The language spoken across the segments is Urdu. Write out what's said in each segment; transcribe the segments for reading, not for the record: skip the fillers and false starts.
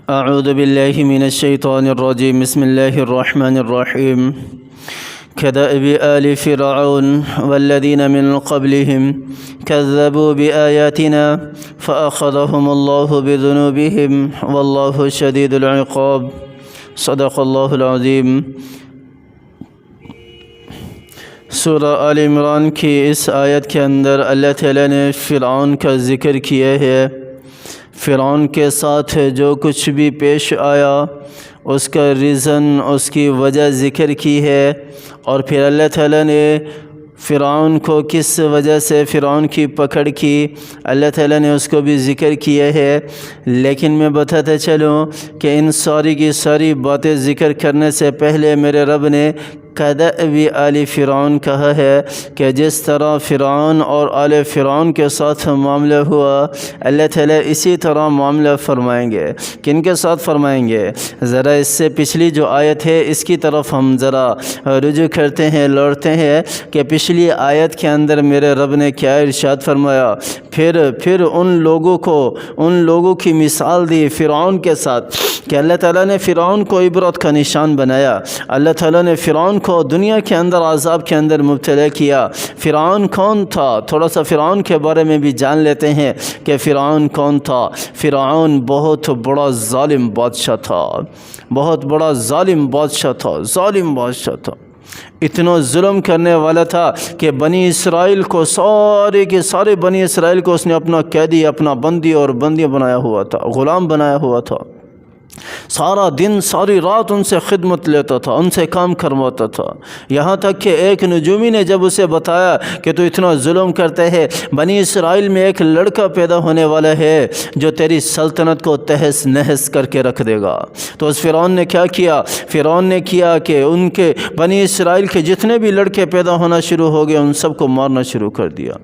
اعوذ باللہ من الشیطان الرجیم بسم اللہ الرحمن الرحیم كدأب آل فرعون والذين من قبلهم كذبوا بآياتنا فأخذهم الله بذنوبهم والله شديد العقاب صدق الله العظیم۔ سورہ آل عمران کی اس آیت کے اندر اللہ تعالیٰ نے فرعون کا ذکر کیا ہے۔ فرعون کے ساتھ جو کچھ بھی پیش آیا اس کا ریزن، اس کی وجہ ذکر کی ہے، اور پھر اللہ تعالیٰ نے فرعون کو کس وجہ سے فرعون کی پکڑ کی اللہ تعالیٰ نے اس کو بھی ذکر کیا ہے۔ لیکن میں بتاتا چلوں کہ ان ساری کی ساری باتیں ذکر کرنے سے پہلے میرے رب نے کدأب آل فرعون کہا ہے کہ جس طرح فرعون اور آل فرعون کے ساتھ معاملہ ہوا، اللہ تعالیٰ اسی طرح معاملہ فرمائیں گے۔ کن کے ساتھ فرمائیں گے؟ ذرا اس سے پچھلی جو آیت ہے اس کی طرف ہم ذرا رجوع کرتے ہیں، لوٹتے ہیں کہ پچھلی آیت کے اندر میرے رب نے کیا ارشاد فرمایا۔ پھر ان لوگوں کی مثال دی فرعون کے ساتھ کہ اللہ تعالیٰ نے فرعون کو عبرت کا نشان بنایا۔ اللہ تعالیٰ نے فرعون کو دنیا کے اندر عذاب کے اندر مبتلا کیا۔ فرعون کون تھا؟ تھوڑا سا فرعون کے بارے میں بھی جان لیتے ہیں کہ فرعون کون تھا۔ فرعون بہت بڑا ظالم بادشاہ تھا، بہت بڑا ظالم بادشاہ تھا۔ اتنا ظلم کرنے والا تھا کہ بنی اسرائیل کو سارے کے سارے بنی اسرائیل کو اس نے اپنا قیدی، اپنا بندی اور بندی بنایا ہوا تھا، غلام بنایا ہوا تھا۔ سارا دن ساری رات ان سے خدمت لیتا تھا، ان سے کام کرواتا تھا، یہاں تک کہ ایک نجومی نے جب اسے بتایا کہ تو اتنا ظلم کرتے ہے، بنی اسرائیل میں ایک لڑکا پیدا ہونے والا ہے جو تیری سلطنت کو تہس نہس کر کے رکھ دے گا، تو اس فرعون نے کیا کیا؟ فرعون نے کیا کہ ان کے بنی اسرائیل کے جتنے بھی لڑکے پیدا ہونا شروع ہو گئے ان سب کو مارنا شروع کر دیا،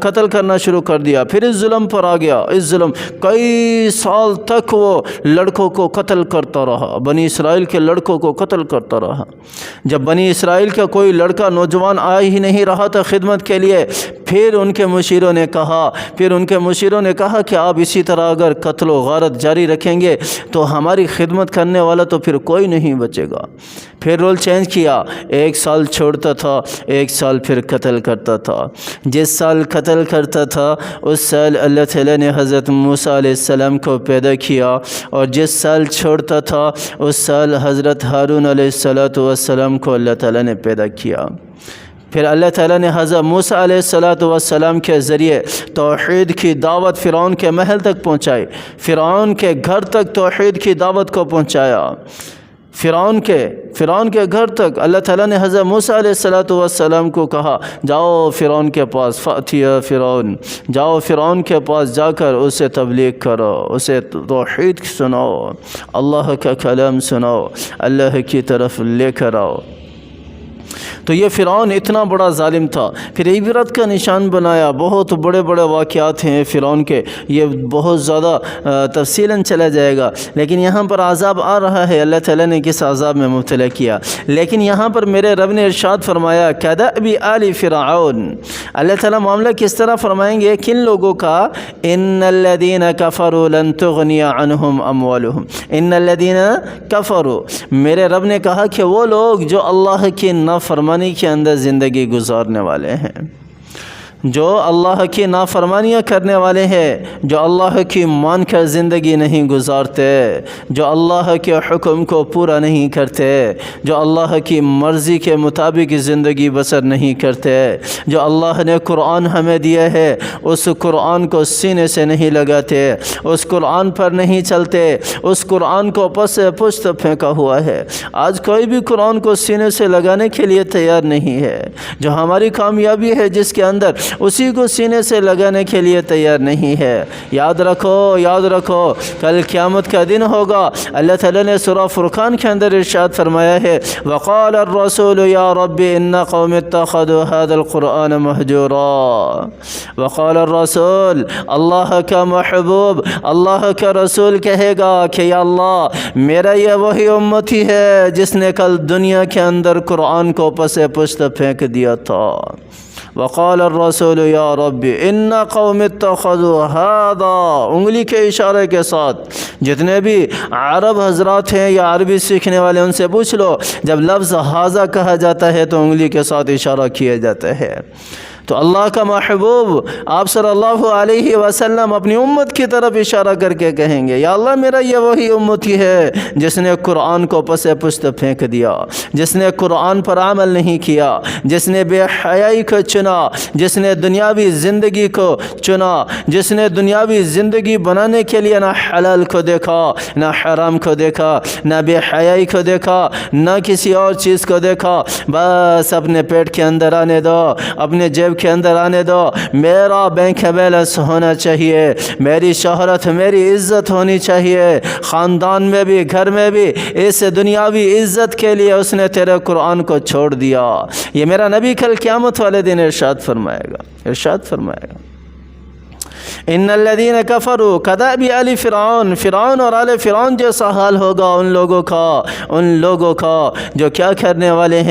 قتل کرنا شروع کر دیا۔ پھر اس ظلم پر آ گیا، اس ظلم کئی سال تک وہ لڑکوں کو قتل کرتا رہا، بنی اسرائیل کے لڑکوں کو قتل کرتا رہا۔ جب بنی اسرائیل کا کوئی لڑکا نوجوان آ ہی نہیں رہا تھا خدمت کے لیے، پھر ان کے مشیروں نے کہا کہ آپ اسی طرح اگر قتل و غارت جاری رکھیں گے تو ہماری خدمت کرنے والا تو پھر کوئی نہیں بچے گا۔ پھر رول چینج کیا، 1 سال چھوڑتا تھا، 1 سال پھر قتل کرتا تھا۔ جس سال قتل کرتا تھا اس سال اللہ تعالیٰ نے حضرت موسیٰ علیہ السلام کو پیدا کیا، اور جس سال چھوڑتا تھا اس سال حضرت ہارون علیہ السلام کو اللہ تعالیٰ نے پیدا کیا۔ پھر اللہ تعالیٰ نے حضرت موسیٰ علیہ السلام کے ذریعے توحید کی دعوت فرعون کے محل تک پہنچائی، فرعون کے گھر تک توحید کی دعوت کو پہنچایا۔ فرعون کے گھر تک اللہ تعالیٰ نے حضرت موسیٰ علیہ السلام کو کہا جاؤ فرعون کے پاس، فاتیا فرعون، جاؤ فرعون کے پاس جا کر اسے تبلیغ کرو، اسے توحید سناؤ، اللہ کا کلام سناؤ، اللہ کی طرف لے کر آؤ۔ تو یہ فرعون اتنا بڑا ظالم تھا، پھر عبرت کا نشان بنایا۔ بہت بڑے واقعات ہیں فرعون کے، یہ بہت زیادہ تفصیلاً چلا جائے گا، لیکن یہاں پر عذاب آ رہا ہے، اللہ تعالیٰ نے کس عذاب میں مبتلا کیا۔ لیکن یہاں پر میرے رب نے ارشاد فرمایا کدأب آل فرعون، اللہ تعالیٰ معاملہ کس طرح فرمائیں گے؟ کن لوگوں کا؟ ان الذین کفروا لن تغنی عنہم اموالہم، ان الذین کفروا، میرے رب نے کہا کہ وہ لوگ جو اللہ کی نافرمانی کے اندر زندگی گزارنے والے ہیں، جو اللہ کی نافرمانیاں کرنے والے ہیں، جو اللہ کی مان کر زندگی نہیں گزارتے، جو اللہ کے حکم کو پورا نہیں کرتے، جو اللہ کی مرضی کے مطابق زندگی بسر نہیں کرتے، جو اللہ نے قرآن ہمیں دیا ہے اس قرآن کو سینے سے نہیں لگاتے، اس قرآن پر نہیں چلتے، اس قرآن کو پشت پھینکا ہوا ہے۔ آج کوئی بھی قرآن کو سینے سے لگانے کے لیے تیار نہیں ہے، جو ہماری کامیابی ہے جس کے اندر اسی کو سینے سے لگانے کے لیے تیار نہیں ہے۔ یاد رکھو کل قیامت کا دن ہوگا۔ اللہ تعالیٰ نے سورہ فرقان کے اندر ارشاد فرمایا ہے وقال الرسول یا رب ان قوم اتخذوا هذا القرآن مہجورا، وقال الرسول، اللہ کا محبوب، اللہ کا رسول کہے گا کہ یا اللہ میرا یہ وہی امتی ہے جس نے کل دنیا کے اندر قرآن کو پس پشت پھینک دیا تھا۔ وقال الرسول یا رب ان قوم اتخذوا هذا، انگلی کے اشارے کے ساتھ جتنے بھی عرب حضرات ہیں یا عربی سیکھنے والے ان سے پوچھ لو، جب لفظ ھذا کہا جاتا ہے تو انگلی کے ساتھ اشارہ کیا جاتا ہے۔ تو اللہ کا محبوب آپ صلی اللہ علیہ وسلم اپنی امت کی طرف اشارہ کر کے کہیں گے، یا اللہ میرا یہ وہی امتی ہے جس نے قرآن کو پس پشت پھینک دیا، جس نے قرآن پر عمل نہیں کیا، جس نے بے حیائی کو چنا، جس نے دنیاوی زندگی کو چنا، جس نے دنیاوی زندگی بنانے کے لیے نہ حلال کو دیکھا، نہ حرام کو دیکھا، نہ بے حیائی کو دیکھا، نہ کسی اور چیز کو دیکھا، بس اپنے پیٹ کے اندر آنے دو، اپنے جیب کے اندر آنے دو، میرا بینک بیلنس ہونا چاہیے، میری شہرت، میری عزت ہونی چاہیے، خاندان میں بھی، گھر میں بھی، اس دنیاوی عزت کے لیے اس نے تیرے قرآن کو چھوڑ دیا۔ یہ میرا نبی کل قیامت والے دن ارشاد فرمائے گا ان الذین کفروا کدأب آل فرعون، فرعون اور آل فرعون جیسا حال ہوگا ان لوگوں کا جو کیا کرنے والے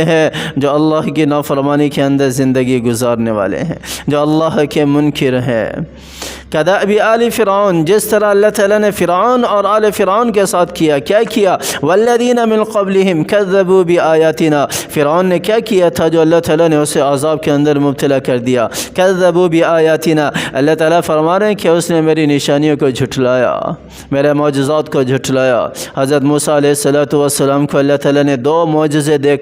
ہیں، جو اللہ کی نافرمانی کے اندر زندگی گزارنے والے ہیں، جو اللہ کے منکر ہیں۔ کدأب آل فرعون، جس طرح اللہ تعالیٰ نے فرعون اور آل فرعون کے ساتھ کیا والذین من قبلہم کذبوا بآیاتنا، فرعون نے کیا کیا تھا جو اللہ تعالیٰ نے اسے عذاب کے اندر مبتلا کر دیا۔ کذبوا بآیاتنا، اللہ تعالیٰ فرما رہے ہیں کہ اس نے میری نشانیوں کو جھٹلایا، میرے معجزات کو جھٹلایا۔ حضرت موسیٰ علیہ السلام کو اللہ تعالیٰ نے دو معجزے دے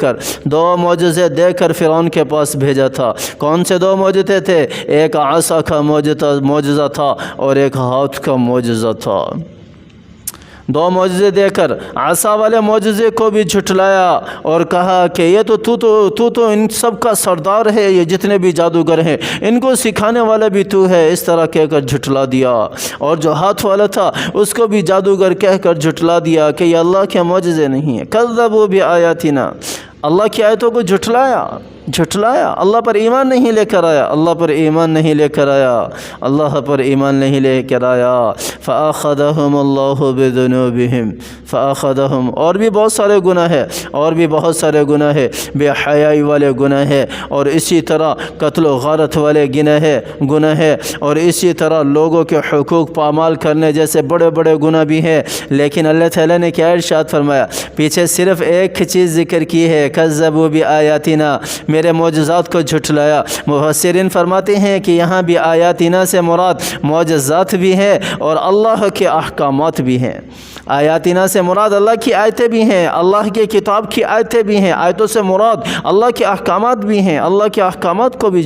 کر فرعون کے پاس بھیجا تھا۔ کون سے دو معجزے تھے؟ ایک عصا کا معجزہ تھا اور ایک ہاتھ کا معجزہ تھا۔ دو معجزے دے کر عصا والے معجزے کو بھی جھٹلایا اور کہا کہ یہ تو ان سب کا سردار ہے، یہ جتنے بھی جادوگر ہیں ان کو سکھانے والا بھی تو ہے، اس طرح کہہ کر جھٹلا دیا۔ اور جو ہاتھ والا تھا اس کو بھی جادوگر کہہ کر جھٹلا دیا کہ یہ اللہ کے معجزے نہیں ہیں۔ کذبوا بآیاتنا، اللہ کی آیتوں کو جھٹلایا، اللہ پر ایمان نہیں لے کر آیا، فأخذهم اللہ بذنوبہم، فأخذهم، اور بھی بہت سارے گناہ ہے، بے حیائی والے گناہ ہے، اور اسی طرح قتل و غارت والے گناہ ہے، اور اسی طرح لوگوں کے حقوق پامال کرنے جیسے بڑے بڑے گناہ بھی ہیں۔ لیکن اللہ تعالیٰ نے کیا ارشاد فرمایا؟ پیچھے صرف ایک چیز ذکر کی ہے، کذبوا بآیاتنا، میرے معجزات کو جھٹلایا۔ مفسرین فرماتے ہیں کہ یہاں بھی آیاتنا سے مراد معجزات بھی ہیں اور اللہ کے احکامات بھی ہیں۔ آیاتنا سے مراد اللہ کی آیتیں بھی ہیں، اللہ کے کتاب کی آیتیں بھی ہیں، آیتوں سے مراد اللہ کے احکامات بھی ہیں، اللہ کے احکامات کو بھی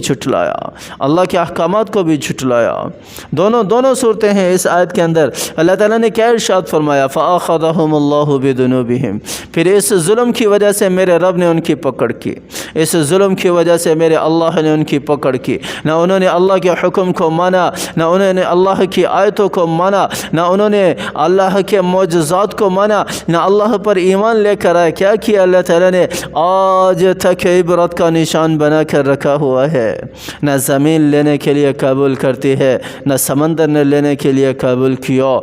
جھٹلایا، دونوں صورتیں ہیں اس آیت کے اندر۔ اللہ تعالیٰ نے کیا ارشاد فرمایا؟ فأخذهم اللہ بذنوبہم، پھر اس ظلم کی وجہ سے میرے رب نے ان کی پکڑ کی، اس ظلم کی وجہ سے میرے اللہ نے ان کی پکڑ کی۔ نہ انہوں نے اللہ کے حکم کو مانا، نہ انہوں نے اللہ کی آیتوں کو مانا، نہ انہوں نے اللہ کے معجزات کو مانا، نہ اللہ پر ایمان لے کر آئے۔ کیا کیا اللہ تعالیٰ نے؟ آج تک عبرت کا نشان بنا کر رکھا ہوا ہے، نہ زمین لینے کے لیے قبول کرتی ہے، نہ سمندر نے لینے کے لیے قبول کیا،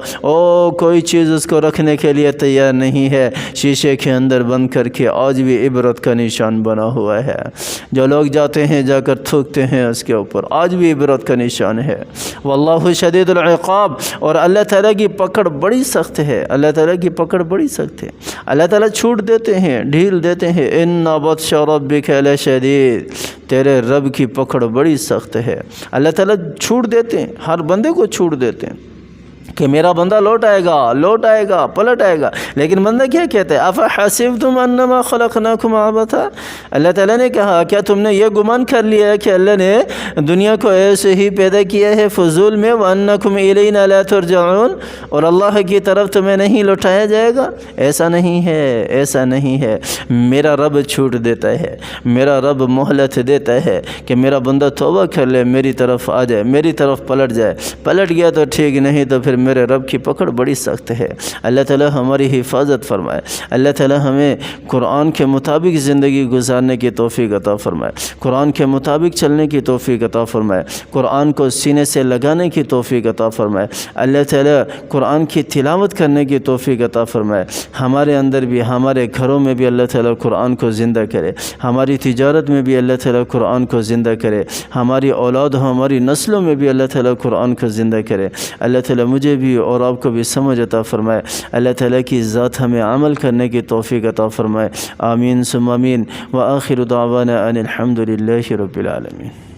کوئی چیز اس کو رکھنے کے لیے تیار نہیں ہے، شیشے کے اندر بند کر کے آج بھی عبرت کا نشان بنا ہوا ہے۔ جو لوگ جاتے ہیں جا کر تھوکتے ہیں اس کے اوپر، آج بھی عبرت کا نشان ہے۔ واللہ شدید العقاب، اور اللہ تعالیٰ کی پکڑ بڑی سخت ہے، اللہ تعالیٰ چھوٹ دیتے ہیں، ڈھیل دیتے ہیں۔ ان بطش ربک لشدید، تیرے رب کی پکڑ بڑی سخت ہے۔ اللہ تعالیٰ چھوٹ دیتے ہیں، ہر بندے کو چھوٹ دیتے ہیں کہ میرا بندہ لوٹ آئے گا، پلٹ آئے گا۔ لیکن بندہ کیا کہتا ہے؟ افحسبتم انما خلقناکم عبثا، اللہ تعالیٰ نے کہا کیا تم نے یہ گمان کر لیا ہے کہ اللہ نے دنیا کو ایسے ہی پیدا کیا ہے فضول میں، وانکم الینا لا ترجعون، اور اللہ کی طرف تمہیں نہیں لوٹایا جائے گا؟ ایسا نہیں ہے۔ میرا رب چھوٹ دیتا ہے، میرا رب مہلت دیتا ہے کہ میرا بندہ توبہ کر لے، میری طرف آ جائے، میری طرف پلٹ گیا تو ٹھیک، نہیں تو پھر میرے رب کی پکڑ بڑی سخت ہے۔ اللہ تعالیٰ ہماری حفاظت فرمائے، اللہ تعالیٰ ہمیں قرآن کے مطابق زندگی گزارنے کی توفیق عطا فرمائے، قرآن کے مطابق چلنے کی توفیق عطا فرمائے، قرآن کو سینے سے لگانے کی توفیق عطا فرمائے، اللہ تعالیٰ قرآن کی تلاوت کرنے کی توفیق عطا فرمائے۔ ہمارے اندر بھی، ہمارے گھروں میں بھی اللہ تعالیٰ قرآن کو زندہ کرے، ہماری تجارت میں بھی اللہ تعالیٰ قرآن کو زندہ کرے، ہماری اولاد، ہماری نسلوں میں بھی اللہ تعالیٰ قرآن کو زندہ کرے۔ اللہ تعالیٰ مجھے مجھے بھی اور آپ کو بھی سمجھ عطا فرمائے۔ اللہ تعالیٰ کی ذات ہمیں عمل کرنے کی توفیق عطا فرمائے۔ آمین ثم آمین۔ وآخر دعوانا ان الحمد للہ رب العالمین۔